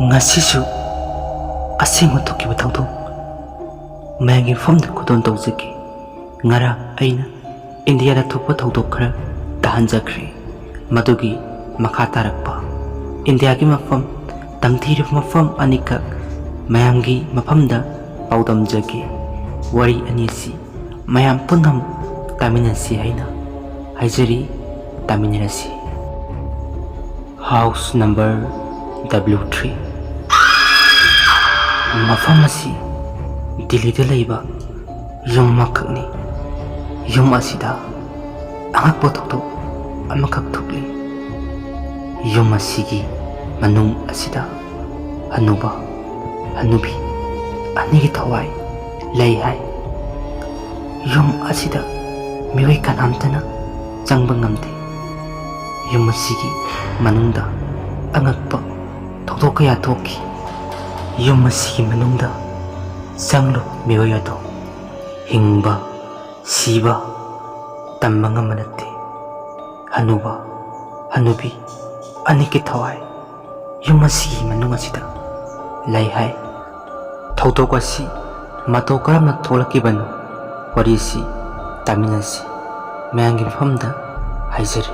ngasisu asingo tokiba thawdok mayanggi famda kudon tawjaki ngara aina India da thokpa thawdok khara tahanjakri madugi makha tarakpa India gi mafam tamthirif mafam anikak mayamgi mafamda paudamjagi wari anisi mayam punam taminasi haina haijari taminarasi house number W3 mafam asi Delhi da leiba yum makakni yum asida angak potok amakak thukli yum asigi manung asida hanuba hanubi anigi thawai lei hai yum asida miwai kanamtana changba ngamde yum asigi manungda angakpa thokdok kaya thoki yum asigi manungda changlo miwai ado hingba siba tamba ngamba natte hanuba hanubi aniki thawai yum asigi manung asida lei hai thokdok asi mato karamna tholakibanu wari si taminasi mayanggi famda haijari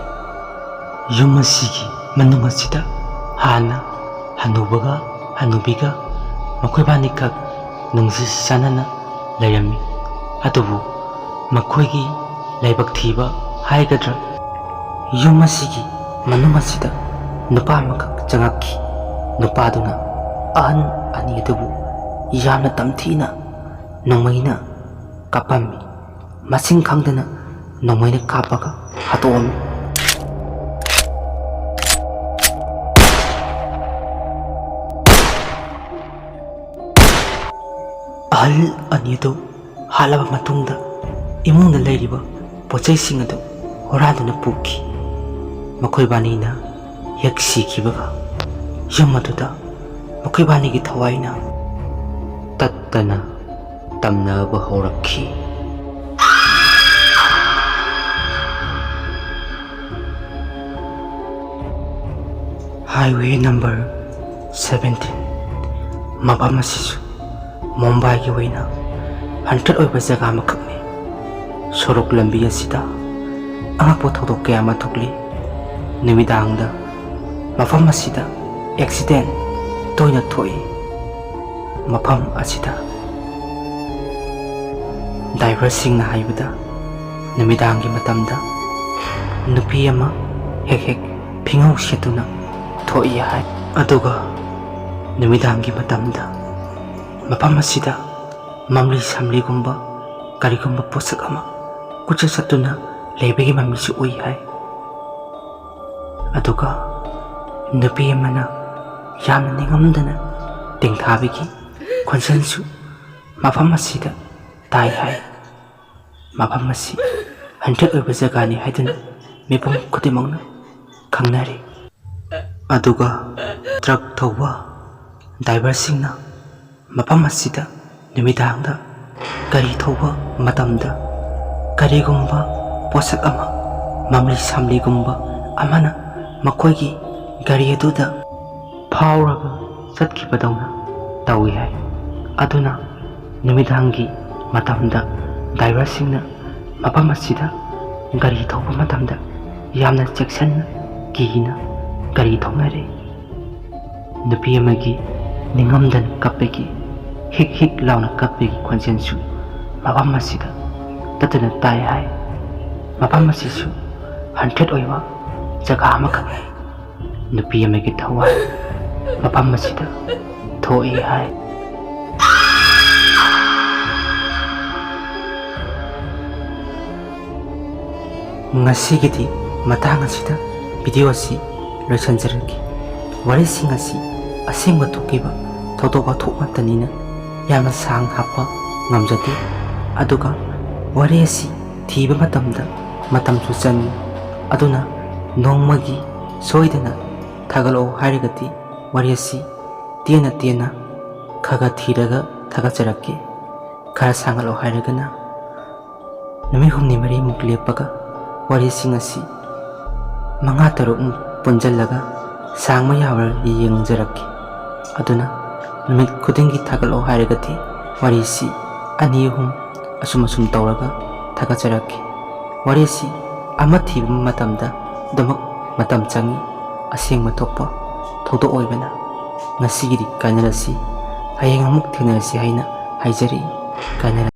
yum asigi manung asida hana hanubaga hanubiga makhoi bani kak nungsi sanana layami adubu makhoigi laibak thiba haigadra yum asigi manung asida nupa amakak changakki nupaduna ahan ani adubu yamna tamthina nongmaina kapami masing khangdana nongmaina kapaga hatomi ahal ani adu halaba matungda imungda leiriba pochai sing adu horaduna puki makhoi banina yaksi kibaga yamaduda makhoi bani gi thawaina tattana tamnaba horakhi highway number 17 mabama sisu Mumbai ki waina 100 oiba jaga makakni sorok lambi asida angakpo thokdok kaya ma thokli numidangda mafam asida accident toina thoi mafam asida driver sing na haibada numidangi matamda nupi ama hek phingau setuna thoi hai aduga numidangi matamda mafam asida mamli samli gumba kari gumba posak ama kucha satuna leibegi mami su ui hai aduga nupi amana yamna ningamdana tingthabigi khonsansu mafam asida tai hai mafam asi 100 oiba jagani haiduna mipum khudimangna khangnari aduga truck thauba driver singna mafam asida numidangda gari thauba matamda karigumba posak ama mamli samli gumba amana makhoigi gari aduda phauraga satkibadawna tawi hai aduna numidangi matamda driver singna mafam asida gari thauba matamda yamna cheksana kina gari thonare nupi amagi ningamdan kapegi hik launa kapegi khonsensu mafam asida tatana tai hai mafam asisu 100 oiba jaga amakak nupi amagi thawai mafam asida thoi hai ngasigidi matang asida video asi loisanjaraki wari sing asi asingba thokiba thodoba thokmatanina yamna sang hapa ngamjati aduga wari asi thiba matamda matam su chan aduna nongmagi soidana thagalo hairigati wari asi tiena khaga thiraga thagajarake khara sangalo hairigana numi humni mari muklepaga wari sing asi manga taruk ꯄꯨꯟꯖꯜꯂꯒ ꯁꯥꯡꯕ ꯌꯥꯕ꯭ꯔꯥ ꯌꯦꯡꯖꯔꯛꯈꯤ꯫ ꯑꯗꯨꯅ ꯅꯨꯃꯤꯠ ꯈꯨꯗꯤꯡꯒꯤ ꯊꯥꯒꯠꯂꯣ ꯍꯥꯏꯔꯒꯗꯤ ꯋꯥꯔꯤꯁꯤ ꯑꯅꯤ ꯑꯍꯨꯝ ꯑꯁꯨꯝ ꯇꯧꯔꯒ ꯊꯥꯒꯠꯆꯔꯛꯈꯤ꯫ ꯋꯥꯔꯤꯁꯤ ꯑꯃ ꯊꯤꯕ ꯃꯇꯝꯗ ꯑꯗꯨꯃꯛ ꯃꯇꯝ ꯆꯪꯏ꯫ ꯑꯁꯦꯡꯕ ꯊꯣꯛꯄ ꯊꯧꯗꯣꯛ ꯑꯣꯏꯕꯅ ꯉꯁꯤꯒꯤꯗꯤ ꯀꯥꯏꯅꯔꯁꯤ, ꯍꯌꯦꯡ ꯑꯃꯨꯛ ꯊꯦꯡꯅꯔꯁꯤ ꯍꯥꯏꯅ ꯍꯥꯏꯖꯔꯤ꯫ ꯀꯥꯏꯅꯔꯁꯤ꯫